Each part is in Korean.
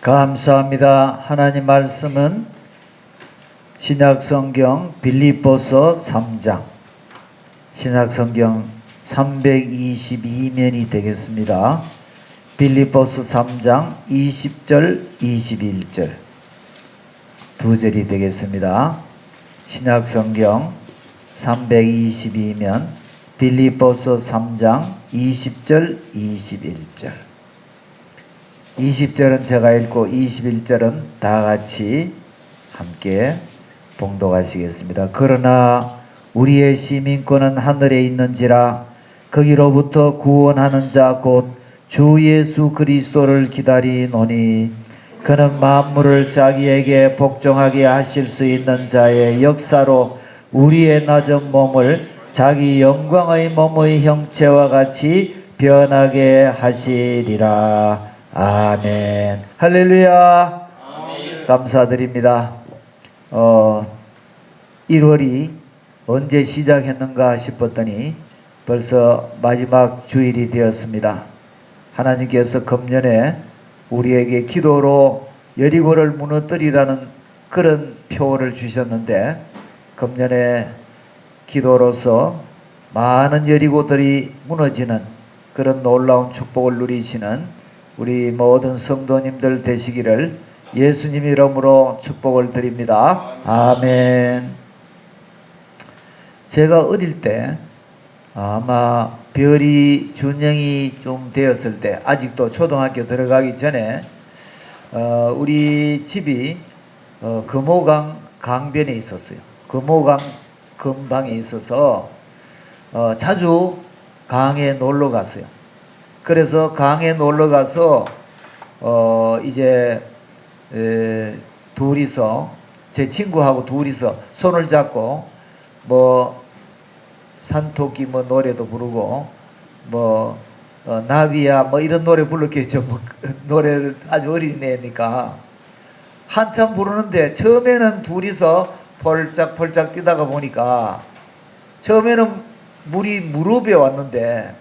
감사합니다. 하나님 말씀은 신약성경 빌립보서 3장, 신약성경 322면이 되겠습니다. 빌립보서 3장 20절 21절 두 절이 되겠습니다. 신약성경 322면 빌립보서 3장 20절 21절 20절은 제가 읽고 21절은 다 같이 함께 봉독하시겠습니다. 그러나 우리의 시민권은 하늘에 있는지라 거기로부터 구원하는 자 곧 주 예수 그리스도를 기다리노니 그는 만물을 자기에게 복종하게 하실 수 있는 자의 역사로 우리의 낮은 몸을 자기 영광의 몸의 형체와 같이 변하게 하시리라. 아멘. 할렐루야. 아멘. 감사드립니다. 1월이 언제 시작했는가 싶었더니 벌써 마지막 주일이 되었습니다. 하나님께서 금년에 우리에게 기도로 여리고를 무너뜨리라는 그런 표를 주셨는데, 금년에 기도로서 많은 여리고들이 무너지는 그런 놀라운 축복을 누리시는 우리 모든 성도님들 되시기를 예수님 이름으로 축복을 드립니다. 아멘. 제가 어릴 때 아마 별이 준영이 좀 되었을 때, 아직도 초등학교 들어가기 전에 우리 집이 금호강 강변에 있었어요. 금호강 근방에 있어서 자주 강에 놀러 갔어요. 그래서 강에 놀러 가서 이제 둘이서, 제 친구하고 둘이서 손을 잡고 산토끼 노래도 부르고 나비야 이런 노래 불렀겠죠. 노래를 아주 어린애니까 한참 부르는데, 처음에는 둘이서 펄짝펄짝 뛰다가 보니까 처음에는 물이 무릎에 왔는데,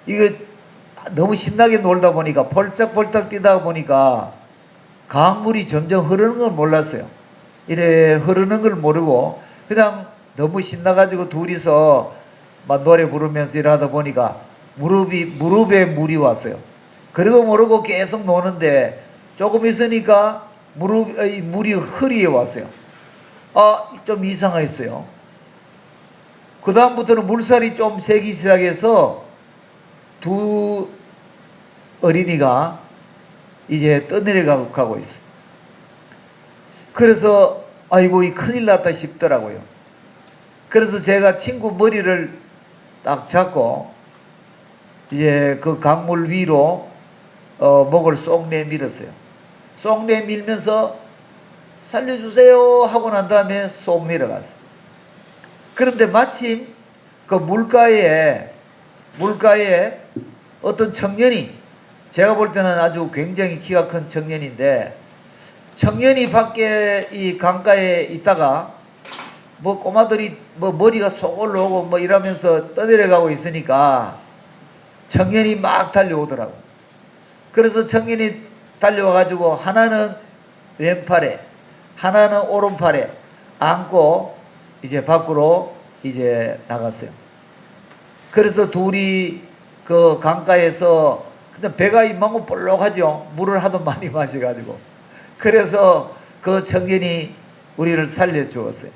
이거 너무 신나게 놀다 보니까 펄짝펄짝 뛰다가 보니까 강물이 점점 흐르는 걸 몰랐어요. 이래 흐르는 걸 모르고 그냥 너무 신나가지고 둘이서 막 노래 부르면서 일하다 보니까 무릎에 물이 왔어요. 그래도 모르고 계속 노는데 조금 있으니까 물이 허리에 왔어요. 좀 이상했어요. 그 다음부터는 물살이 좀 세기 시작해서 두 어린이가 이제 떠내려가고 있어요. 그래서 아이고 이 큰일 났다 싶더라고요. 그래서 제가 친구 머리를 딱 잡고 이제 그 강물 위로 목을 쏙 내밀었어요. 쏙 내밀면서 살려주세요 하고 난 다음에 쏙 내려갔어요. 그런데 마침 그 물가에 어떤 청년이, 제가 볼 때는 아주 굉장히 키가 큰 청년인데, 청년이 밖에 이 강가에 있다가 꼬마들이 머리가 쏙 올라오고 이러면서 떠내려가고 있으니까 청년이 막 달려오더라고. 그래서 청년이 달려와가지고 하나는 왼팔에 하나는 오른팔에 안고 이제 밖으로 이제 나갔어요. 그래서 둘이 그 강가에서 그냥 배가 이만큼 볼록하죠. 물을 하도 많이 마셔가지고. 그래서 그 청년이 우리를 살려주었어요.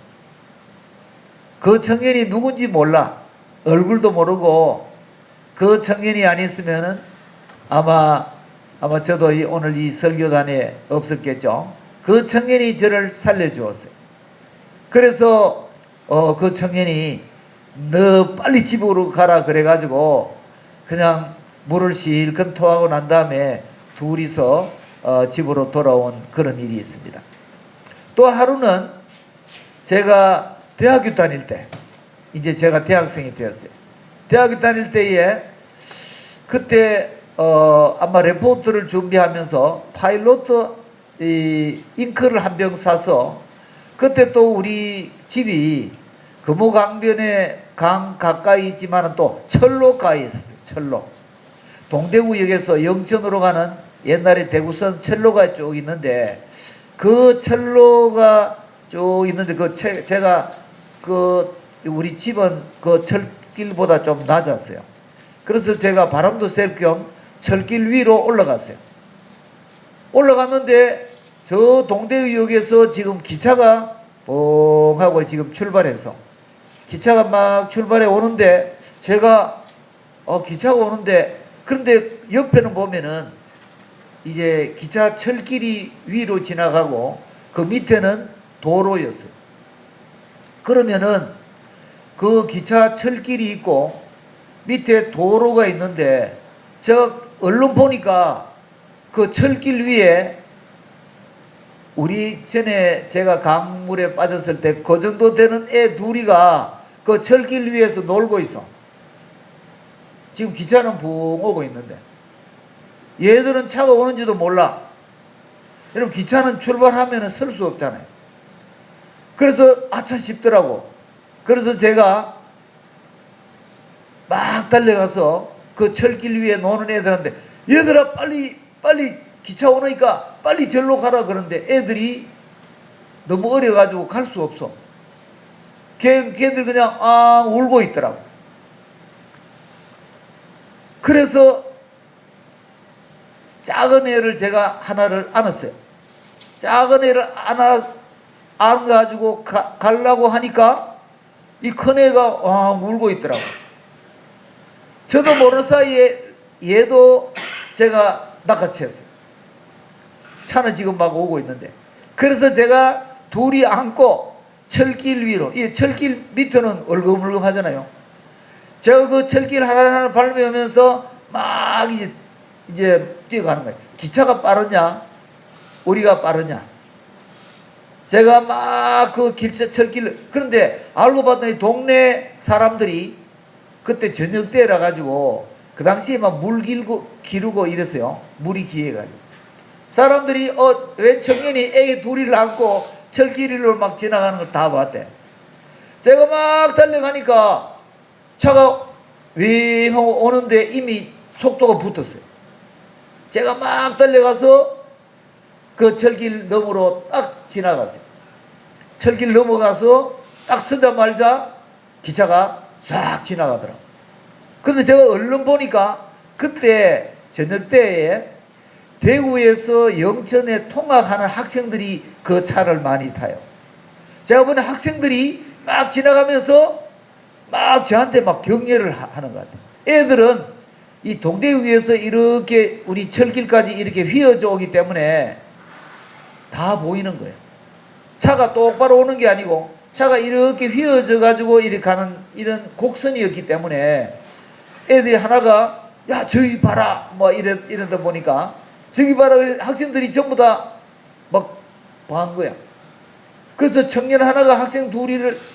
그 청년이 누군지 몰라. 얼굴도 모르고, 그 청년이 아니었으면은 아마 저도 오늘 이 설교단에 없었겠죠. 그 청년이 저를 살려주었어요. 그래서 그 청년이 너 빨리 집으로 가라 그래가지고 그냥 물을 실컷 토하고 난 다음에 둘이서 집으로 돌아온 그런 일이 있습니다. 또 하루는 제가 대학교 다닐 때, 이제 제가 대학생이 되었어요. 대학교 다닐 때에 그때 아마 레포트를 준비하면서 파일로트 잉크를 한 병 사서, 그때 또 우리 집이 금호강변에 강 가까이 있지만 또 철로가에 있었어요. 철로. 동대구역에서 영천으로 가는 옛날에 대구선 철로가 쭉 있는데 그 철로가 쭉 있는데 제가 우리 집은 그 철길보다 좀 낮았어요. 그래서 제가 바람도 쐴 겸 철길 위로 올라갔어요. 올라갔는데 저 동대역에서 지금 기차가 뻥 하고 지금 출발해서 기차가 막 출발해 오는데 제가 기차가 오는데 그런데 옆에는 보면은 이제 기차 철길이 위로 지나가고 그 밑에는 도로였어요. 그러면은 그 기차 철길이 있고 밑에 도로가 있는데 제가 얼른 보니까 그 철길 위에 우리 전에 제가 강물에 빠졌을 때 그 정도 되는 애 둘이가 그 철길 위에서 놀고 있어. 지금 기차는 붕 오고 있는데 얘들은 차가 오는지도 몰라. 여러분 기차는 출발하면 설 수 없잖아요. 그래서 아차 싶더라고. 그래서 제가 막 달려가서 그 철길 위에 노는 애들한테 얘들아 빨리 기차 오니까 빨리 절로 가라 그러는데 애들이 너무 어려가지고 갈 수 없어. 걔들 그냥 울고 있더라고. 그래서 작은 애를 제가 하나를 안았어요. 작은 애를 안아가지고 가려고 하니까 이 큰 애가 울고 있더라고. 저도 모르는 사이에 얘도 제가 낚아챘어요. 차는 지금 막 오고 있는데. 그래서 제가 둘이 안고 철길 위로, 이 철길 밑에는 얼금얼금 하잖아요. 제가 그 철길 하나 밟으면서 막 이제 뛰어가는 거예요. 기차가 빠르냐? 우리가 빠르냐? 제가 막 그 철길, 그런데 알고 봤더니 동네 사람들이 그때 저녁 때라 가지고 그 당시에 막 물 기르고 이랬어요. 물이 귀해가지고. 사람들이 왜 청년이 애기 둘이를 안고 철길로 막 지나가는 걸 다 봤대. 제가 막 달려가니까 차가 윙 하고 오는데 이미 속도가 붙었어요. 제가 막 달려가서 그 철길 너머로 딱 지나갔어요. 철길 넘어가서 딱 서자마자 기차가 싹 지나가더라고요. 그런데 제가 얼른 보니까 그때 저녁 때에 대구에서 영천에 통학하는 학생들이 그 차를 많이 타요. 제가 보니 학생들이 막 지나가면서 막 저한테 막 격려를 하는 것 같아요. 애들은 이 동대구에서 이렇게 우리 철길까지 이렇게 휘어져 오기 때문에 다 보이는 거예요. 차가 똑바로 오는 게 아니고 차가 이렇게 휘어져 가지고 이렇게 가는 이런 곡선이었기 때문에 애들이 하나가 야 저기 봐라 뭐 이러다 보니까 저기 봐라 학생들이 전부 다 막 반 거야. 그래서 청년 하나가 학생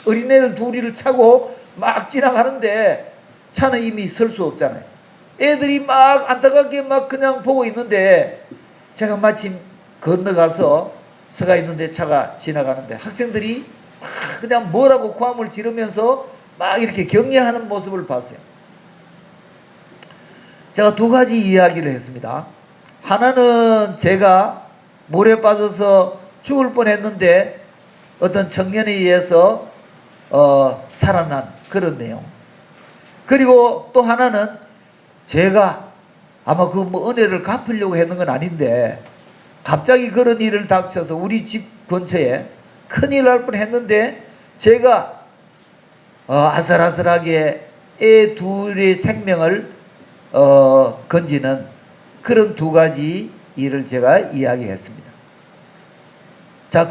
어린애들 둘이를 차고 막 지나가는데 차는 이미 설 수 없잖아요. 애들이 막 안타깝게 막 그냥 보고 있는데 제가 마침 건너가서 서가 있는데 차가 지나가는데 학생들이 막 그냥 뭐라고 고함을 지르면서 막 이렇게 격려하는 모습을 봤어요. 제가 두 가지 이야기를 했습니다. 하나는 제가 물에 빠져서 죽을 뻔했는데 어떤 청년에 의해서 살아난 그런 내용. 그리고 또 하나는 제가 아마 그 뭐 은혜를 갚으려고 했는 건 아닌데 갑자기 그런 일을 닥쳐서 우리 집 근처에 큰일 날 뻔했는데 제가 아슬아슬하게 애 둘의 생명을 건지는 그런 두 가지 일을 제가 이야기했습니다. 자,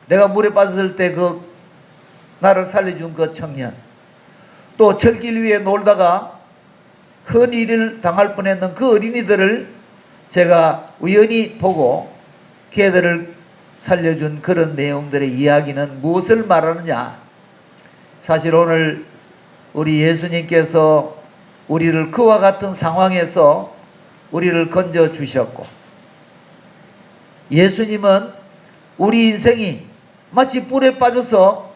내가 물에 빠졌을 때 나를 살려준 그 청년, 또 철길 위에 놀다가 큰 일을 당할 뻔했는 그 어린이들을 제가 우연히 보고 걔들을 살려준 그런 내용들의 이야기는 무엇을 말하느냐? 사실 오늘 우리 예수님께서 우리를 그와 같은 상황에서 우리를 건져 주셨고, 예수님은 우리 인생이 마치 뿔에 빠져서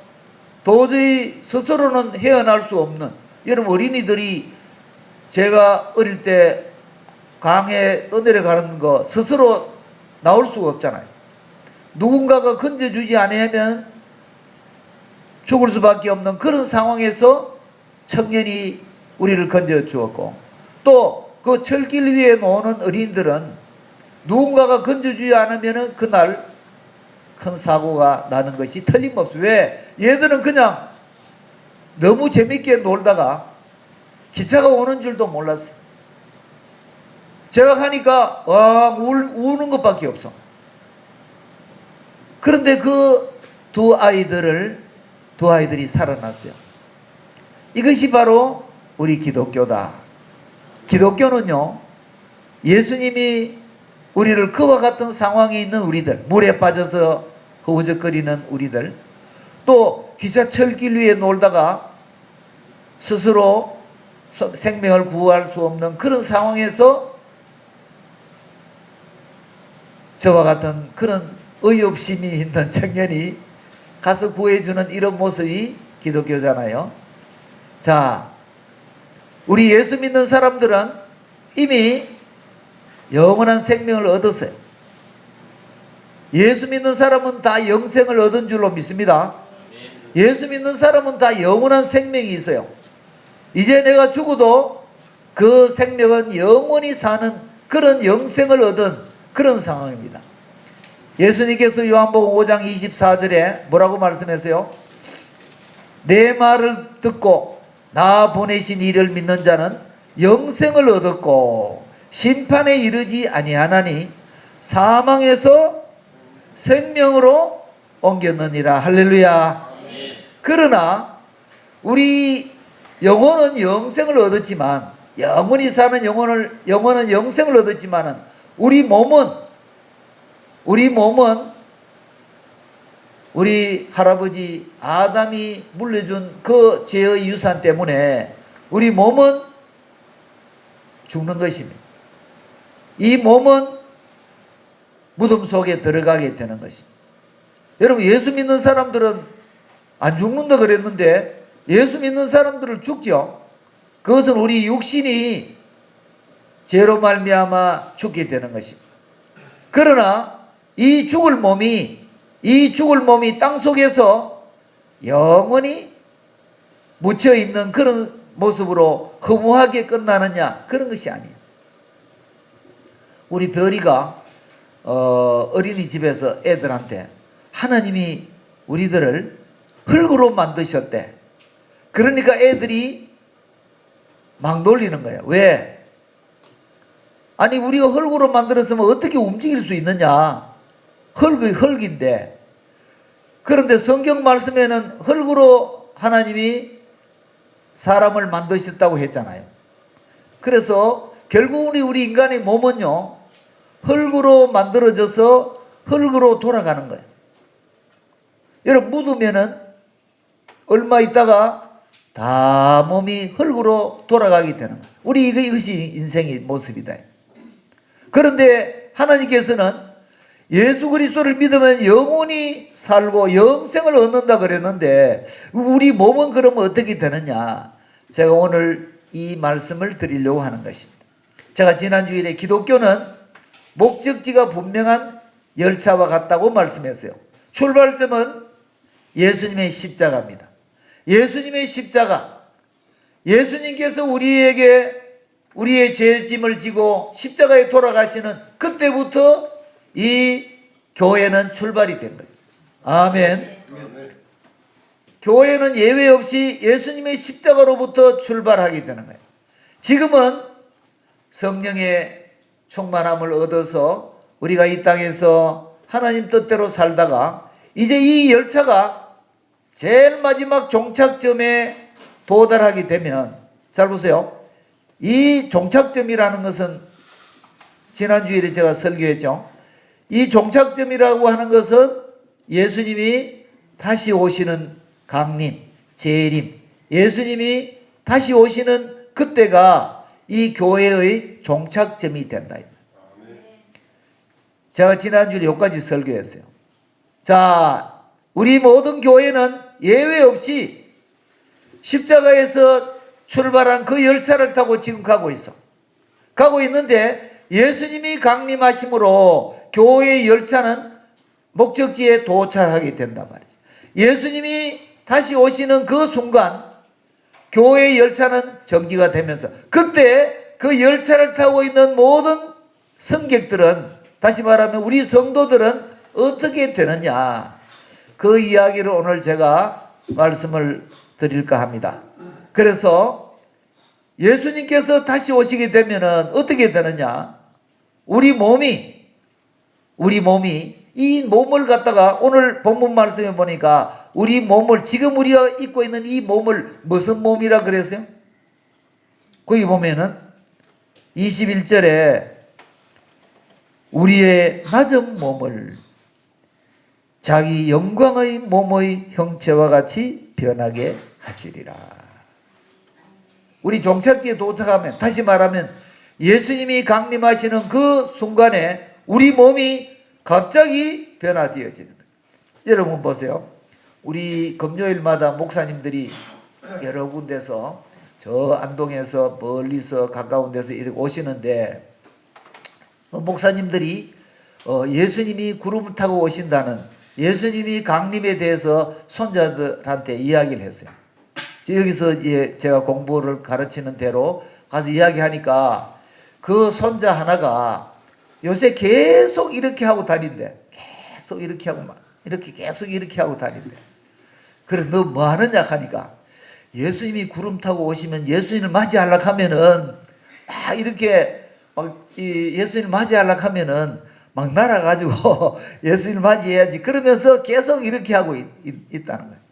도저히 스스로는 헤어날 수 없는, 여러분 어린이들이 제가 어릴 때 강에 떠내려가는 거 스스로 나올 수가 없잖아요. 누군가가 건져주지 않으면 죽을 수밖에 없는 그런 상황에서 청년이 우리를 건져 주었고, 또 그 철길 위에 노는 어린이들은 누군가가 건져주지 않으면 그날 큰 사고가 나는 것이 틀림없어요. 왜? 얘들은 그냥 너무 재밌게 놀다가 기차가 오는 줄도 몰랐어요. 제가 가니까 우는 것밖에 없어. 그런데 그 두 아이들이 살아났어요. 이것이 바로 우리 기독교다. 기독교는요, 예수님이 우리를 그와 같은 상황에 있는 우리들, 물에 빠져서 허우적거리는 우리들, 또 기차철길 위에 놀다가 스스로 생명을 구할 수 없는 그런 상황에서 저와 같은 그런 의협심이 있는 청년이 가서 구해주는 이런 모습이 기독교잖아요. 자, 우리 예수 믿는 사람들은 이미 영원한 생명을 얻었어요. 예수 믿는 사람은 다 영생을 얻은 줄로 믿습니다. 예수 믿는 사람은 다 영원한 생명이 있어요. 이제 내가 죽어도 그 생명은 영원히 사는 그런 영생을 얻은 그런 상황입니다. 예수님께서 요한복음 5장 24절에 뭐라고 말씀하세요? 내 말을 듣고 나 보내신 이를 믿는 자는 영생을 얻었고 심판에 이르지 아니하나니 사망에서 생명으로 옮겼느니라. 할렐루야. 그러나 우리 영혼은 영생을 얻었지만, 영원히 사는 영혼은 영생을 얻었지만은 우리 몸은 우리 할아버지 아담이 물려준 그 죄의 유산 때문에 우리 몸은 죽는 것입니다. 이 몸은 무덤 속에 들어가게 되는 것입니다. 여러분, 예수 믿는 사람들은 안 죽는다 그랬는데 예수 믿는 사람들은 죽죠. 그것은 우리 육신이 죄로 말미암아 죽게 되는 것입니다. 그러나 이 죽을 몸이 땅 속에서 영원히 묻혀있는 그런 모습으로 허무하게 끝나느냐, 그런 것이 아니에요. 우리 별이가 어린이집에서 애들한테 하나님이 우리들을 흙으로 만드셨대. 그러니까 애들이 막 놀리는 거예요. 왜? 아니, 우리가 흙으로 만들었으면 어떻게 움직일 수 있느냐? 흙인데. 그런데 성경 말씀에는 흙으로 하나님이 사람을 만드셨다고 했잖아요. 그래서 결국 우리 인간의 몸은요, 흙으로 만들어져서 흙으로 돌아가는 거예요. 여러분, 묻으면은 얼마 있다가 다 몸이 흙으로 돌아가게 되는 거예요. 우리 이것이 인생의 모습이다. 그런데 하나님께서는 예수 그리스도를 믿으면 영원히 살고 영생을 얻는다 그랬는데 우리 몸은 그러면 어떻게 되느냐? 제가 오늘 이 말씀을 드리려고 하는 것입니다. 제가 지난주일에 기독교는 목적지가 분명한 열차와 같다고 말씀했어요. 출발점은 예수님의 십자가입니다. 예수님의 십자가, 예수님께서 우리의 죄짐을 지고 십자가에 돌아가시는 그때부터 이 교회는 출발이 된 거예요. 아멘. 교회는 예외 없이 예수님의 십자가로부터 출발하게 되는 거예요. 지금은 성령의 충만함을 얻어서 우리가 이 땅에서 하나님 뜻대로 살다가 이제 이 열차가 제일 마지막 종착점에 도달하게 되면, 잘 보세요. 이 종착점이라는 것은 지난주일에 제가 설교했죠. 이 종착점이라고 하는 것은 예수님이 다시 오시는 강림, 재림, 예수님이 다시 오시는 그때가 이 교회의 종착점이 된다. 제가 지난주에 여기까지 설교했어요. 자, 우리 모든 교회는 예외 없이 십자가에서 출발한 그 열차를 타고 지금 가고 있어. 가고 있는데 예수님이 강림하심으로 교회의 열차는 목적지에 도착하게 된단 말이죠. 예수님이 다시 오시는 그 순간 교회의 열차는 정지가 되면서 그때 그 열차를 타고 있는 모든 승객들은, 다시 말하면 우리 성도들은 어떻게 되느냐, 그 이야기를 오늘 제가 말씀을 드릴까 합니다. 그래서 예수님께서 다시 오시게 되면은 어떻게 되느냐, 우리 몸이 이 몸을 갖다가 오늘 본문 말씀에 보니까 우리 몸을, 지금 우리가 입고 있는 이 몸을 무슨 몸이라 그랬어요? 거기 보면은 21절에 우리의 낮은 몸을 자기 영광의 몸의 형체와 같이 변하게 하시리라. 우리 종착지에 도착하면, 다시 말하면 예수님이 강림하시는 그 순간에 우리 몸이 갑자기 변화되어지는 거예요. 여러분 보세요. 우리 금요일마다 목사님들이 여러 군데서, 저 안동에서 멀리서 가까운 데서 이렇게 오시는데, 목사님들이 예수님이 구름을 타고 오신다는, 예수님이 강림에 대해서 손자들한테 이야기를 했어요. 여기서 제가 공부를 가르치는 대로 가서 이야기하니까 그 손자 하나가 요새 계속 이렇게 하고 다닌대. 계속 이렇게 하고 막 계속 이렇게 하고 다닌대. 그래, 너 뭐 하느냐 하니까, 예수님이 구름 타고 오시면 예수님을 맞이하려고 하면은 막 이렇게 예수님을 맞이하려고 하면은 막 날아가지고 예수님을 맞이해야지, 그러면서 계속 이렇게 하고 있다는 거예요.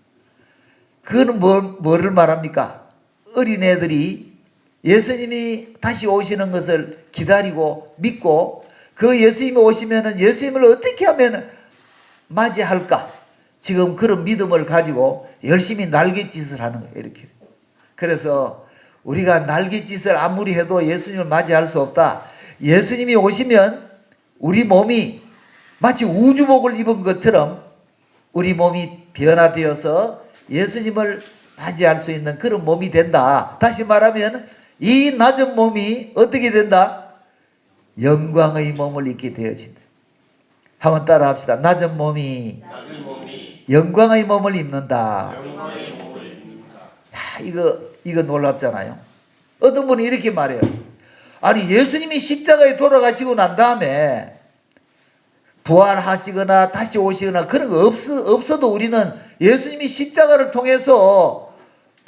그거는 뭐를 말합니까? 어린애들이 예수님이 다시 오시는 것을 기다리고 믿고, 그 예수님이 오시면은 예수님을 어떻게 하면 맞이할까, 지금 그런 믿음을 가지고 열심히 날갯짓을 하는 거예요. 이렇게. 그래서 우리가 날갯짓을 아무리 해도 예수님을 맞이할 수 없다. 예수님이 오시면 우리 몸이 마치 우주복을 입은 것처럼 우리 몸이 변화되어서 예수님을 맞이할 수 있는 그런 몸이 된다. 다시 말하면 이 낮은 몸이 어떻게 된다? 영광의 몸을 입게 되어진다. 한번 따라 합시다. 낮은 몸이 영광의 몸을 입는다. 이거 놀랍잖아요. 어떤 분이 이렇게 말해요. 아니, 예수님이 십자가에 돌아가시고 난 다음에 부활하시거나 다시 오시거나 그런 거 없어도 우리는 예수님이 십자가를 통해서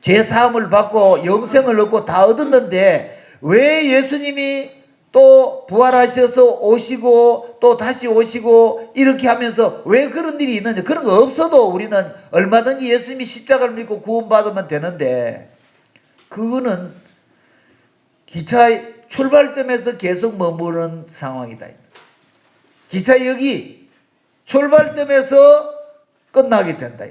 죄사함을 받고 영생을 얻고 다 얻었는데, 왜 예수님이 또 부활하셔서 오시고 또 다시 오시고 이렇게 하면서 왜 그런 일이 있는지, 그런 거 없어도 우리는 얼마든지 예수님이 십자가를 믿고 구원받으면 되는데, 그거는 기차의 출발점에서 계속 머무는 상황이다. 기차역이 출발점에서 끝나게 된다.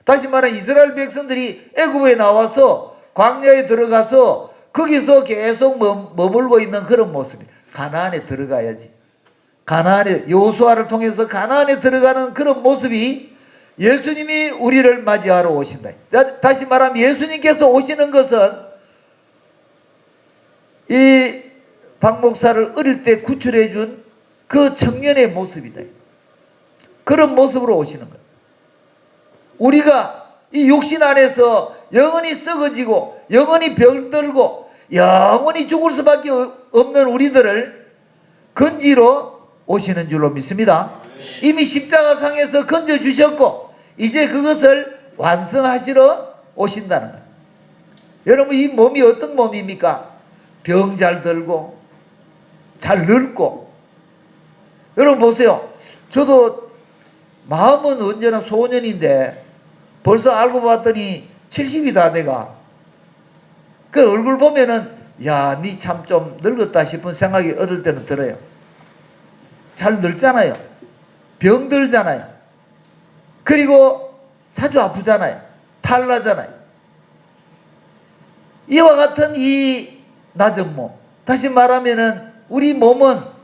다시 말하면 이스라엘 백성들이 애굽에 나와서 광야에 들어가서 거기서 계속 머물고 있는 그런 모습이다. 가나안에 들어가야지. 가나안에, 여호수아를 통해서 가나안에 들어가는 그런 모습이 예수님이 우리를 맞이하러 오신다. 다시 말하면 예수님께서 오시는 것은 이 박 목사를 어릴 때 구출해 준 그 청년의 모습이다. 그런 모습으로 오시는 거예요. 우리가 이 육신 안에서 영원히 썩어지고 영원히 병들고 영원히 죽을 수밖에 없는 우리들을 건지러 오시는 줄로 믿습니다. 이미 십자가상에서 건져주셨고 이제 그것을 완성하시러 오신다는 거예요. 여러분, 이 몸이 어떤 몸입니까? 병 잘 들고 잘 늙고. 여러분 보세요. 저도 마음은 언제나 소년인데 벌써 알고 봤더니 70이 다 돼가. 그 얼굴 보면은 야, 니 참 좀 늙었다 싶은 생각이 얻을 때는 들어요. 잘 늙잖아요. 병들잖아요. 그리고 자주 아프잖아요. 탈나잖아요. 이와 같은 이 낮은 몸, 다시 말하면은 우리 몸은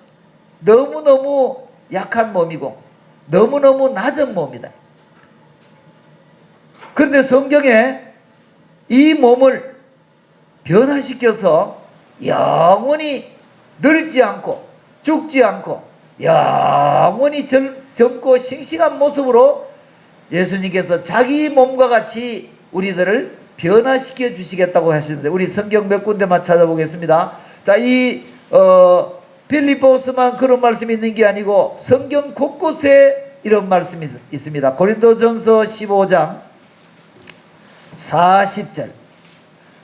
너무너무 약한 몸이고 너무너무 낮은 몸이다. 그런데 성경에 이 몸을 변화시켜서 영원히 늙지 않고 죽지 않고 영원히 젊고 싱싱한 모습으로 예수님께서 자기 몸과 같이 우리들을 변화시켜 주시겠다고 하시는데, 우리 성경 몇 군데만 찾아보겠습니다. 자, 빌립보서만 그런 말씀이 있는 게 아니고 성경 곳곳에 이런 말씀이 있습니다. 고린도전서 15장 40절.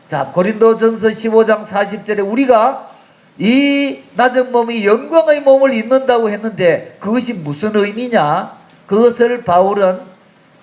자, 고린도전서 15장 40절에 우리가 이 낮은 몸이 영광의 몸을 입는다고 했는데 그것이 무슨 의미냐? 그것을 바울은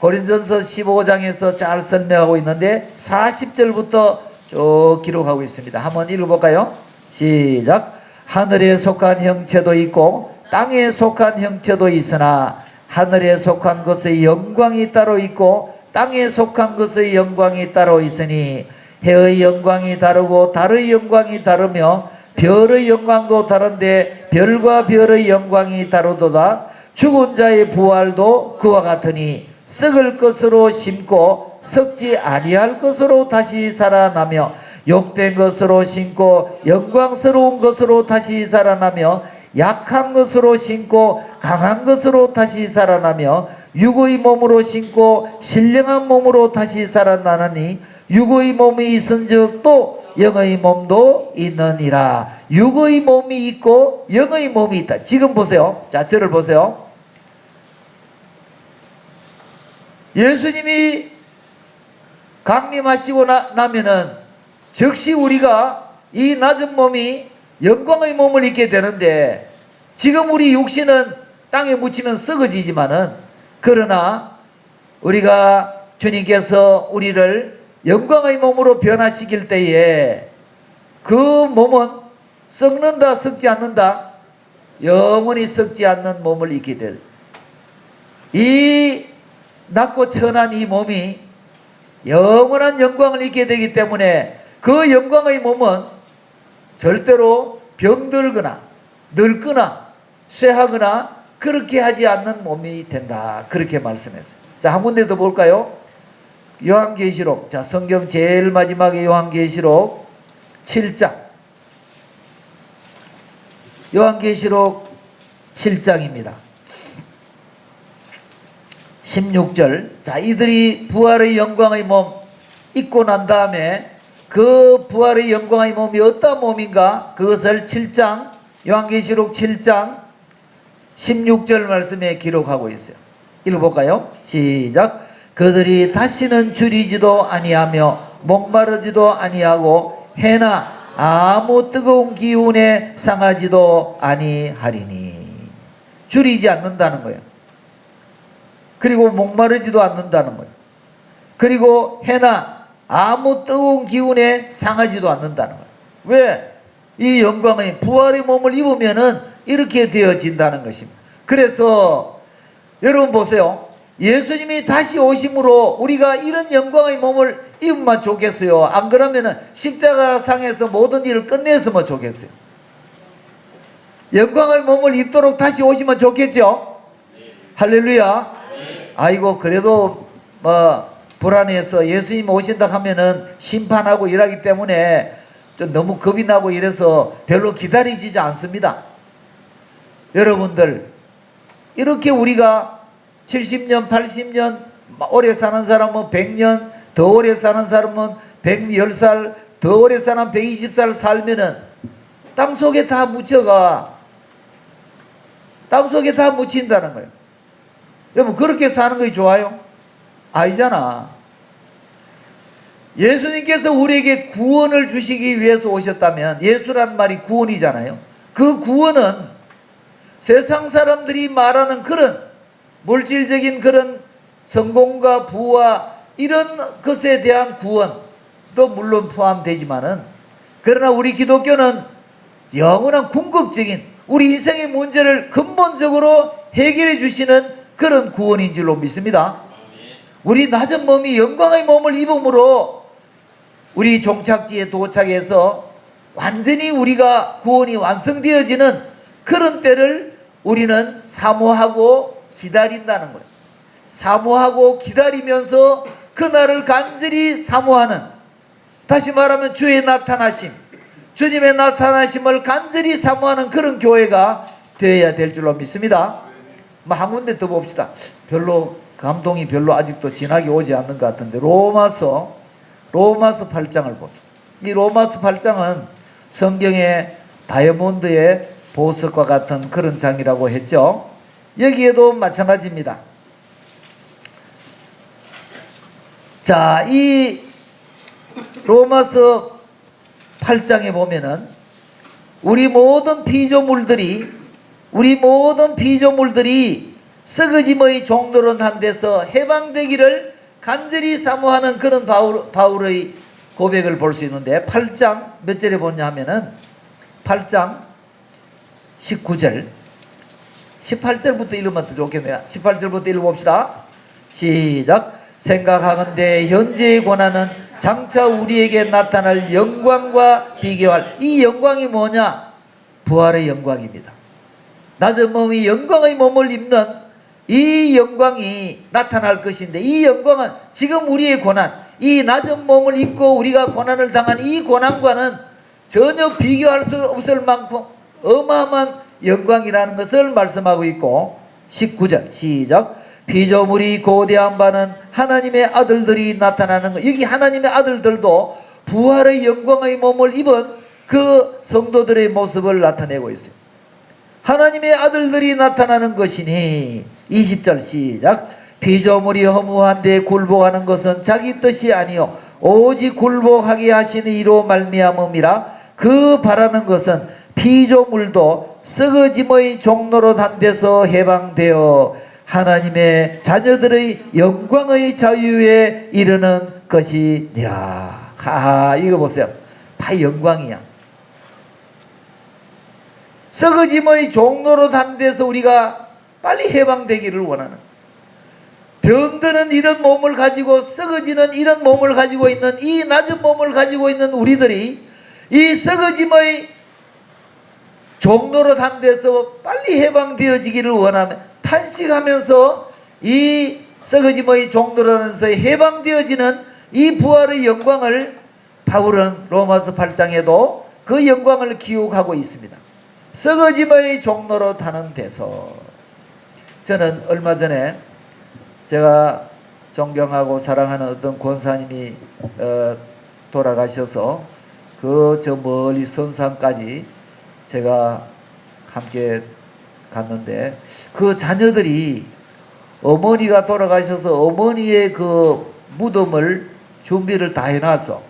고린도전서 15장에서 잘 설명하고 있는데 40절부터 쭉 기록하고 있습니다. 한번 읽어볼까요? 시작. 하늘에 속한 형체도 있고 땅에 속한 형체도 있으나 하늘에 속한 것의 영광이 따로 있고 땅에 속한 것의 영광이 따로 있으니 해의 영광이 다르고 달의 영광이 다르며 별의 영광도 다른데 별과 별의 영광이 다르도다. 죽은 자의 부활도 그와 같으니 썩을 것으로 심고 썩지 아니할 것으로 다시 살아나며 욕된 것으로 심고 영광스러운 것으로 다시 살아나며 약한 것으로 심고 강한 것으로 다시 살아나며 육의 몸으로 심고 신령한 몸으로 다시 살아나느니 육의 몸이 있은즉 또 영의 몸도 있느니라. 육의 몸이 있고 영의 몸이 있다. 지금 보세요. 자, 저를 보세요. 예수님이 강림하시고 나면은 즉시 우리가 이 낮은 몸이 영광의 몸을 입게 되는데, 지금 우리 육신은 땅에 묻히면 썩어지지만은, 그러나 우리가 주님께서 우리를 영광의 몸으로 변화시킬 때에 그 몸은 썩는다 썩지 않는다? 영원히 썩지 않는 몸을 입게 되죠. 이 낮고 천한 이 몸이 영원한 영광을 입게 되기 때문에 그 영광의 몸은 절대로 병들거나 늙거나 쇠하거나 그렇게 하지 않는 몸이 된다. 그렇게 말씀했어요. 자, 한 군데 더 볼까요? 요한계시록. 자, 성경 제일 마지막에 요한계시록 7장. 요한계시록 7장입니다. 16절. 자, 이들이 부활의 영광의 몸 입고 난 다음에 그 부활의 영광의 몸이 어떤 몸인가? 그것을 7장, 요한계시록 7장 16절 말씀에 기록하고 있어요. 읽어볼까요? 시작. 그들이 다시는 줄이지도 아니하며 목마르지도 아니하고 해나 아무 뜨거운 기운에 상하지도 아니하리니. 줄이지 않는다는 거예요. 그리고 목마르지도 않는다는 거예요. 그리고 해나 아무 뜨거운 기운에 상하지도 않는다는 거예요. 왜? 이 영광의 부활의 몸을 입으면은 이렇게 되어진다는 것입니다. 그래서 여러분 보세요. 예수님이 다시 오심으로 우리가 이런 영광의 몸을 입으면 좋겠어요? 안 그러면은 십자가상에서 모든 일을 끝냈으면 좋겠어요? 영광의 몸을 입도록 다시 오시면 좋겠죠? 할렐루야. 아이고, 그래도 불안해서 예수님 오신다 하면은 심판하고 일하기 때문에 좀 너무 겁이 나고 이래서 별로 기다리지 않습니다. 여러분들, 이렇게 우리가 70년, 80년, 오래 사는 사람은 100년, 더 오래 사는 사람은 110살, 더 오래 사는 120살 살면은 땅속에 다 묻혀가. 땅속에 다 묻힌다는 거예요. 여러분, 그렇게 사는 것이 좋아요? 아니잖아. 예수님께서 우리에게 구원을 주시기 위해서 오셨다면, 예수란 말이 구원이잖아요. 그 구원은 세상 사람들이 말하는 그런 물질적인 그런 성공과 부와 이런 것에 대한 구원도 물론 포함되지만은, 그러나 우리 기독교는 영원한 궁극적인 우리 인생의 문제를 근본적으로 해결해 주시는 그런 구원인 줄로 믿습니다. 우리 낮은 몸이 영광의 몸을 입음으로 우리 종착지에 도착해서 완전히 우리가 구원이 완성되어지는 그런 때를 우리는 사모하고 기다린다는 거예요. 사모하고 기다리면서 그날을 간절히 사모하는, 다시 말하면 주의 나타나심, 주님의 나타나심을 간절히 사모하는 그런 교회가 되어야 될 줄로 믿습니다. 뭐 한 군데 더 봅시다. 별로 감동이 별로 아직도 진하게 오지 않는 것 같은데 로마서 8장을 봅시다. 이 로마서 8장은 성경의 다이아몬드의 보석과 같은 그런 장이라고 했죠. 여기에도 마찬가지입니다. 자, 이 로마서 8장에 보면은 우리 모든 피조물들이 썩어짐의 종로로 난 데서 해방되기를 간절히 사모하는 그런 바울의 고백을 볼 수 있는데 8장 몇 절에 보냐 하면은 8장 19절 18절부터 읽으면 더 좋겠네요. 18절부터 읽어봅시다. 시작. 생각하건대 현재의 고난은 장차 우리에게 나타날 영광과 비교할 이 영광이 뭐냐? 부활의 영광입니다. 낮은 몸이 영광의 몸을 입는 이 영광이 나타날 것인데 이 영광은 지금 우리의 고난, 이 낮은 몸을 입고 우리가 고난을 당한 이 고난과는 전혀 비교할 수 없을 만큼 어마어마한 영광이라는 것을 말씀하고 있고 19절 시작. 피조물이 고대한 바는 하나님의 아들들이 나타나는 것. 여기 하나님의 아들들도 부활의 영광의 몸을 입은 그 성도들의 모습을 나타내고 있어요. 하나님의 아들들이 나타나는 것이니 20절 시작. 피조물이 허무한데 굴복하는 것은 자기 뜻이 아니요 오직 굴복하게 하시는 이로 말미암음이라. 그 바라는 것은 피조물도 썩어짐의 종로로 단 데서 해방되어 하나님의 자녀들의 영광의 자유에 이르는 것이니라. 하하, 이거 보세요. 다 영광이야. 썩어짐의 종로로 단 데서 우리가 빨리 해방되기를 원하는, 병드는 이런 몸을 가지고 썩어지는 이런 몸을 가지고 있는 이 낮은 몸을 가지고 있는 우리들이 이 썩어짐의 종로로 단 데서 빨리 해방되어지기를 원하면 탄식하면서 이 썩어짐의 종로라는서 해방되어지는 이 부활의 영광을 바울은 로마서 8장에도 그 영광을 기록하고 있습니다. 썩어짐의 종로로 타는 데서 저는 얼마 전에 제가 존경하고 사랑하는 어떤 권사님이 돌아가셔서 그 저 멀리 선산까지 제가 함께 갔는데 그 자녀들이 어머니가 돌아가셔서 어머니의 그 무덤을 준비를 다 해놨어.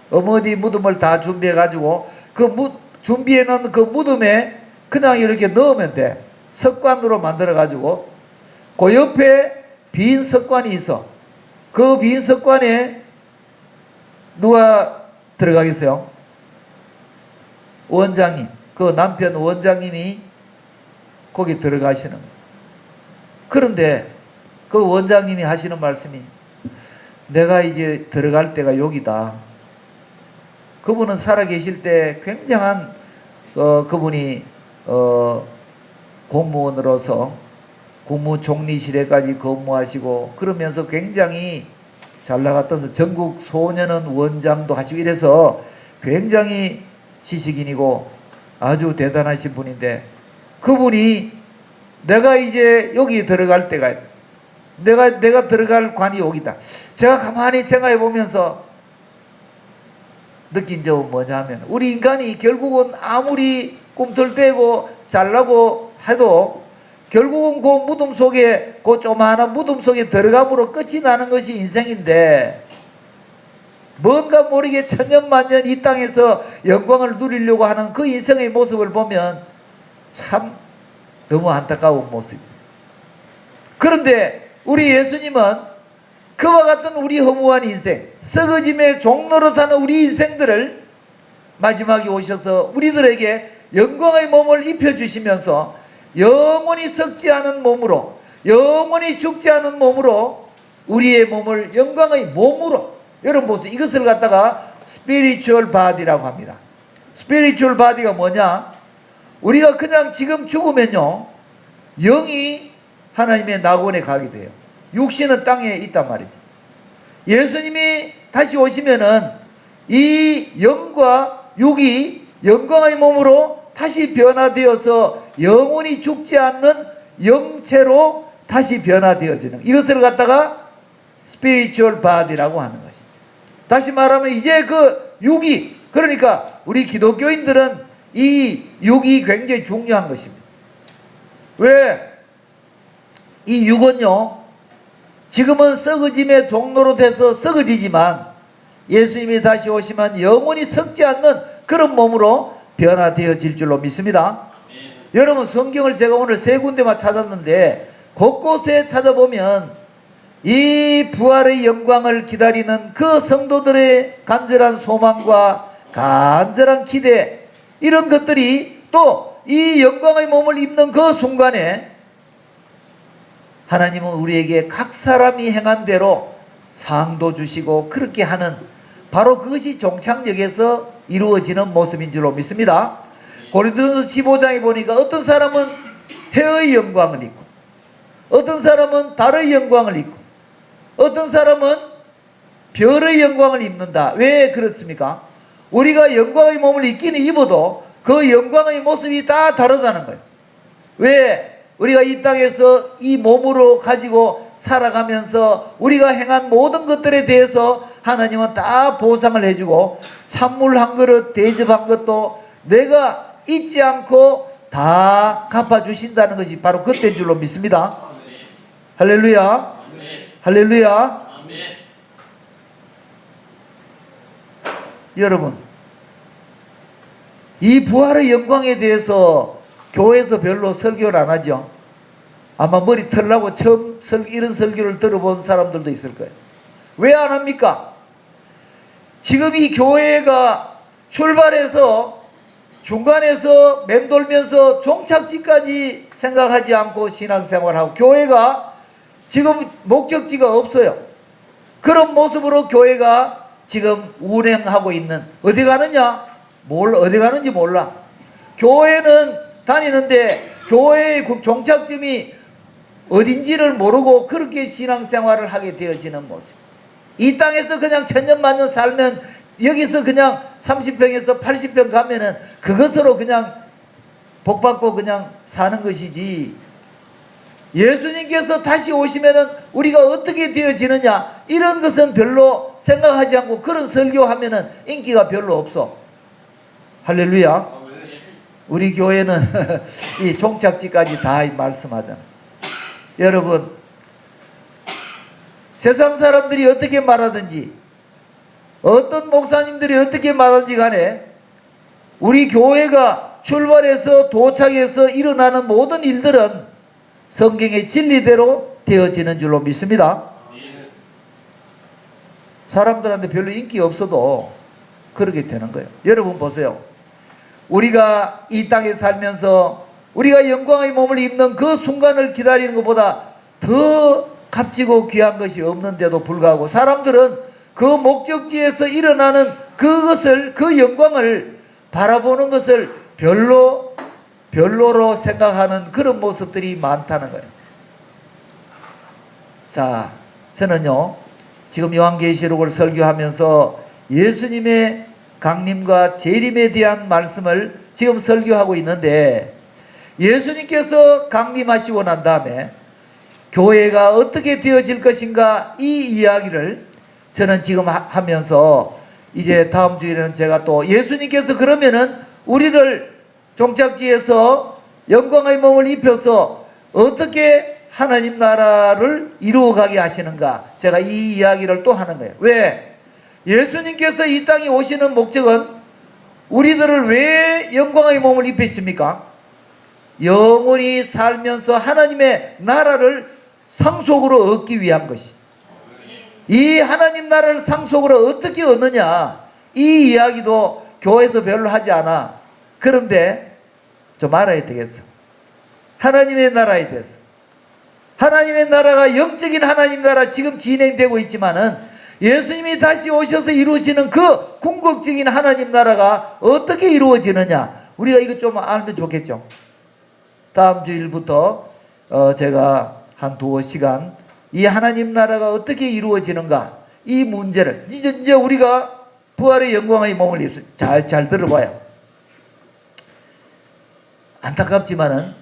어머니 무덤을 다 준비해 가지고 준비해 놓은 그 무덤에 그냥 이렇게 넣으면 돼. 석관으로 만들어 가지고 그 옆에 빈 석관이 있어. 그 빈 석관에 누가 들어가겠어요? 원장님, 그 남편 원장님이 거기 들어가시는 거예요. 그런데 그 원장님이 하시는 말씀이 내가 이제 들어갈 때가 여기다. 그분은 살아계실 때 굉장한 그분이 공무원으로서 국무총리실에까지 근무하시고 그러면서 굉장히 잘 나갔던 전국 소년원 원장도 하시고 이래서 굉장히 지식인이고 아주 대단하신 분인데 그분이 내가 이제 여기 들어갈 때가 내가 들어갈 관이 여기다. 제가 가만히 생각해 보면서 느낀 점은 뭐냐 하면 우리 인간이 결국은 아무리 꿈틀대고 잘나고 해도 결국은 그 무덤 속에 그 조그마한 무덤 속에 들어감으로 끝이 나는 것이 인생인데 뭔가 모르게 천년만년 이 땅에서 영광을 누리려고 하는 그 인생의 모습을 보면 참 너무 안타까운 모습입니다. 그런데 우리 예수님은 그와 같은 우리 허무한 인생, 썩어짐의 종로로 타는 우리 인생들을 마지막에 오셔서 우리들에게 영광의 몸을 입혀주시면서 영원히 썩지 않은 몸으로, 영원히 죽지 않은 몸으로 우리의 몸을 영광의 몸으로, 여러분 보세요. 이것을 갖다가 spiritual body라고 합니다. spiritual body가 뭐냐? 우리가 그냥 지금 죽으면요 영이 하나님의 낙원에 가게 돼요. 육신은 땅에 있단 말이죠. 예수님이 다시 오시면은 이 영과 육이 영광의 몸으로 다시 변화되어서 영원히 죽지 않는 영체로 다시 변화되어지는, 이것을 갖다가 spiritual body라고 하는 것입니다. 다시 말하면 이제 그 육이, 그러니까 우리 기독교인들은 이 육이 굉장히 중요한 것입니다. 왜? 이 육은요, 지금은 썩어짐의 종로로 돼서 썩어지지만 예수님이 다시 오시면 영원히 썩지 않는 그런 몸으로 변화되어질 줄로 믿습니다. 여러분, 성경을 제가 오늘 세 군데만 찾았는데 곳곳에 찾아보면 이 부활의 영광을 기다리는 그 성도들의 간절한 소망과 간절한 기대, 이런 것들이 또 이 영광의 몸을 입는 그 순간에 하나님은 우리에게 각 사람이 행한 대로 상도 주시고 그렇게 하는, 바로 그것이 종착역에서 이루어지는 모습인 줄로 믿습니다. 고린도전서 15장에 보니까 어떤 사람은 해의 영광을 입고, 어떤 사람은 달의 영광을 입고, 어떤 사람은 별의 영광을 입는다. 왜 그렇습니까? 우리가 영광의 몸을 입기는 입어도 그 영광의 모습이 다 다르다는 거예요. 왜? 우리가 이 땅에서 이 몸으로 가지고 살아가면서 우리가 행한 모든 것들에 대해서 하나님은 다 보상을 해주고, 찬물 한 그릇 대접한 것도 내가 잊지 않고 다 갚아주신다는 것이 바로 그때인 줄로 믿습니다. 할렐루야. 할렐루야. 여러분, 이 부활의 영광에 대해서 교회에서 별로 설교를 안 하죠. 아마 머리 털라고 처음 이런 설교를 들어본 사람들도 있을 거예요. 왜 안 합니까? 지금 이 교회가 출발해서 중간에서 맴돌면서 종착지까지 생각하지 않고 신앙생활하고, 교회가 지금 목적지가 없어요. 그런 모습으로 교회가 지금 운행하고 있는, 어디 가느냐? 어디 가는지 몰라. 교회는 다니는데 교회의 종착점이 어딘지를 모르고 그렇게 신앙생활을 하게 되어지는 모습. 이 땅에서 그냥 천년만년 살면, 여기서 그냥 30평에서 80평 가면은 그것으로 그냥 복받고 그냥 사는 것이지, 예수님께서 다시 오시면은 우리가 어떻게 되어지느냐, 이런 것은 별로 생각하지 않고 그런 설교하면은 인기가 별로 없어. 할렐루야. 우리 교회는 이 종착지까지 다 말씀하잖아. 여러분, 세상 사람들이 어떻게 말하든지, 어떤 목사님들이 어떻게 말하든지 간에 우리 교회가 출발해서 도착해서 일어나는 모든 일들은 성경의 진리대로 되어지는 줄로 믿습니다. 사람들한테 별로 인기 없어도 그렇게 되는 거예요. 여러분 보세요. 우리가 이 땅에 살면서 우리가 영광의 몸을 입는 그 순간을 기다리는 것보다 더 값지고 귀한 것이 없는데도 불구하고 사람들은 그 목적지에서 일어나는 그것을, 그 영광을 바라보는 것을 별로로 생각하는 그런 모습들이 많다는 거예요. 자, 저는요, 지금 요한계시록을 설교하면서 예수님의 강림과 재림에 대한 말씀을 지금 설교하고 있는데, 예수님께서 강림하시고 난 다음에 교회가 어떻게 되어질 것인가, 이 이야기를 저는 지금 하면서, 이제 다음 주에는 제가 또 예수님께서 그러면은 우리를 종착지에서 영광의 몸을 입혀서 어떻게 하나님 나라를 이루어가게 하시는가, 제가 이 이야기를 또 하는 거예요. 왜? 예수님께서 이 땅에 오시는 목적은 우리들을 왜 영광의 몸을 입히십니까? 영원히 살면서 하나님의 나라를 상속으로 얻기 위한 것이. 이 하나님 나라를 상속으로 어떻게 얻느냐, 이 이야기도 교회에서 별로 하지 않아. 그런데 좀 알아야 되겠어. 하나님의 나라에 대해서. 하나님의 나라가 영적인 하나님 나라 지금 진행되고 있지만은 예수님이 다시 오셔서 이루어지는 그 궁극적인 하나님 나라가 어떻게 이루어지느냐, 우리가 이거 좀 알면 좋겠죠. 다음 주일부터 제가 한 2시간 이 하나님 나라가 어떻게 이루어지는가, 이 문제를 이제 우리가 부활의 영광의 몸을 입습니다. 잘 들어봐요. 안타깝지만은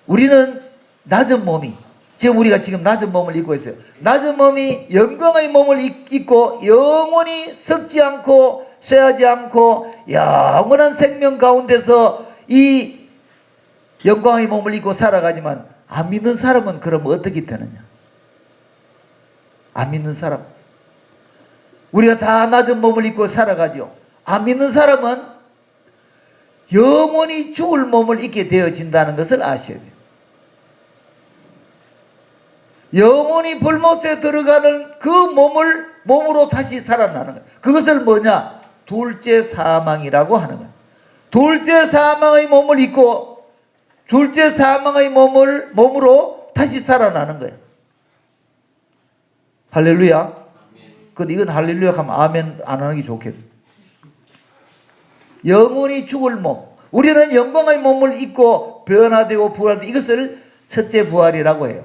우리는 낮은 몸이, 지금 우리가 지금 낮은 몸을 입고 있어요. 낮은 몸이 영광의 몸을 입고 영원히 썩지 않고 쇠하지 않고 영원한 생명 가운데서 이 영광의 몸을 입고 살아가지만, 안 믿는 사람은 그러면 어떻게 되느냐? 안 믿는 사람, 우리가 다 낮은 몸을 입고 살아가죠. 안 믿는 사람은 영원히 죽을 몸을 입게 되어진다는 것을 아셔야 돼요. 영원히 불못에 들어가는 그 몸으로 다시 살아나는 거예요. 그것을 뭐냐? 둘째 사망이라고 하는 거예요. 둘째 사망의 몸을 입고 둘째 사망의 몸으로 다시 살아나는 거예요. 할렐루야. 근데 이건 할렐루야 하면 아멘 안 하는 게 좋겠네. 영원히 죽을 몸, 우리는 영광의 몸을 입고 변화되고 부활되고, 이것을 첫째 부활이라고 해요.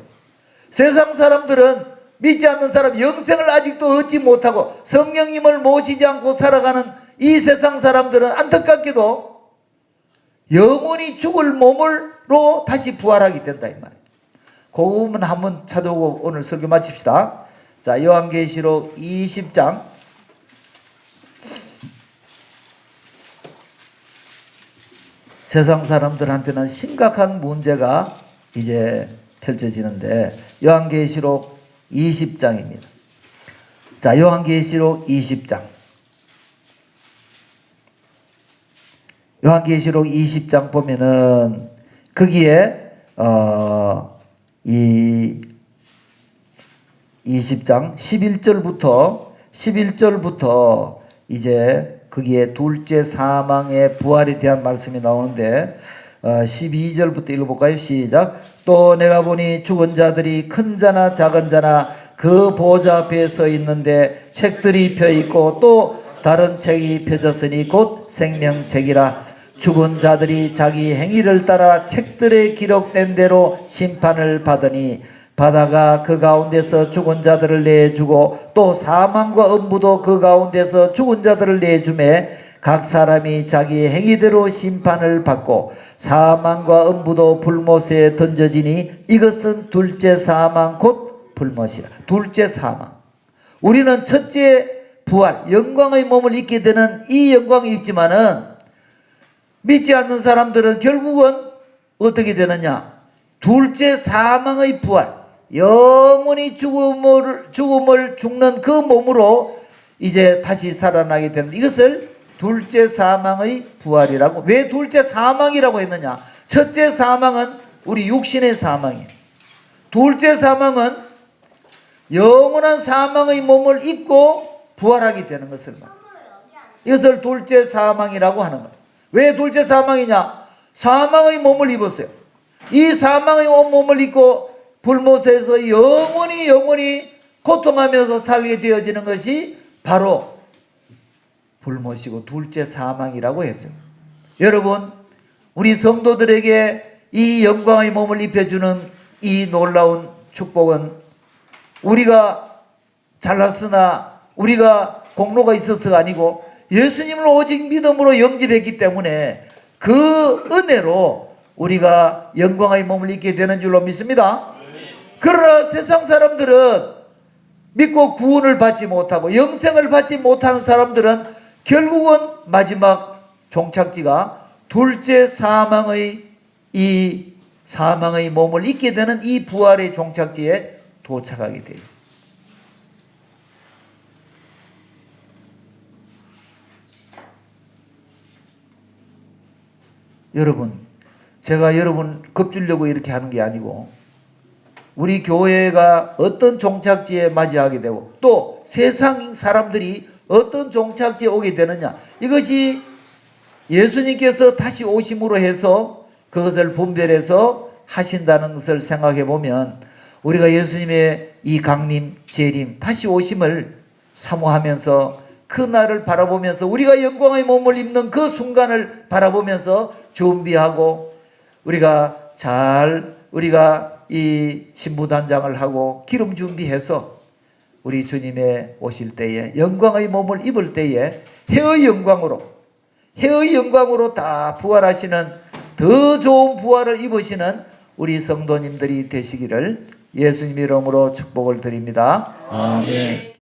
세상 사람들은, 믿지 않는 사람, 영생을 아직도 얻지 못하고 성령님을 모시지 않고 살아가는 이 세상 사람들은 안타깝게도 영원히 죽을 몸으로 다시 부활하게 된다 이 말이에요. 그 부분 한번 찾아오고 오늘 설교 마칩시다. 자, 요한계시록 20장 세상 사람들한테는 심각한 문제가 이제 펼쳐지는데, 요한계시록 20장입니다. 자, 요한계시록 20장. 요한계시록 20장 보면은 거기에 이 20장 11절부터 이제 거기에 둘째 사망의 부활에 대한 말씀이 나오는데, 12절부터 읽어볼까요? 시작. 또 내가 보니 죽은 자들이 큰 자나 작은 자나 그 보좌 앞에 서 있는데 책들이 펴 있고 또 다른 책이 펴졌으니 곧 생명책이라. 죽은 자들이 자기 행위를 따라 책들에 기록된 대로 심판을 받으니 바다가 그 가운데서 죽은 자들을 내주고 또 사망과 음부도 그 가운데서 죽은 자들을 내주매 각 사람이 자기 행위대로 심판을 받고 사망과 음부도 불못에 던져지니 이것은 둘째 사망 곧 불못이라. 둘째 사망. 우리는 첫째 부활, 영광의 몸을 입게 되는 이 영광을 입지만은 믿지 않는 사람들은 결국은 어떻게 되느냐? 둘째 사망의 부활, 영원히 죽음을 죽는 그 몸으로 이제 다시 살아나게 되는, 이것을 둘째 사망의 부활이라고. 왜 둘째 사망이라고 했느냐? 첫째 사망은 우리 육신의 사망이에요. 둘째 사망은 영원한 사망의 몸을 입고 부활하게 되는 것을 말해요. 이것을 둘째 사망이라고 하는 거예요. 왜 둘째 사망이냐? 사망의 몸을 입었어요. 이 사망의 몸을 입고 불못에서 영원히 고통하면서 살게 되어지는 것이 바로 불못이고 둘째 사망이라고 했어요. 여러분, 우리 성도들에게 이 영광의 몸을 입혀주는 이 놀라운 축복은 우리가 잘났으나 우리가 공로가 있어서가 아니고 예수님을 오직 믿음으로 영접했기 때문에 그 은혜로 우리가 영광의 몸을 입게 되는 줄로 믿습니다. 그러나 세상 사람들은 믿고 구원을 받지 못하고 영생을 받지 못하는 사람들은 결국은 마지막 종착지가 둘째 사망의 이 사망의 몸을 입게 되는 이 부활의 종착지에 도착하게 되어 있습니다. 여러분, 제가 여러분 겁주려고 이렇게 하는 게 아니고 우리 교회가 어떤 종착지에 맞이하게 되고 또 세상 사람들이 어떤 종착지에 오게 되느냐, 이것이 예수님께서 다시 오심으로 해서 그것을 분별해서 하신다는 것을 생각해 보면 우리가 예수님의 이 강림, 재림, 다시 오심을 사모하면서 그 날을 바라보면서 우리가 영광의 몸을 입는 그 순간을 바라보면서 준비하고 우리가 이 신부단장을 하고 기름 준비해서 우리 주님의 오실 때에 영광의 몸을 입을 때에 해의 영광으로 다 부활하시는 더 좋은 부활을 입으시는 우리 성도님들이 되시기를 예수님 이름으로 축복을 드립니다. 아멘.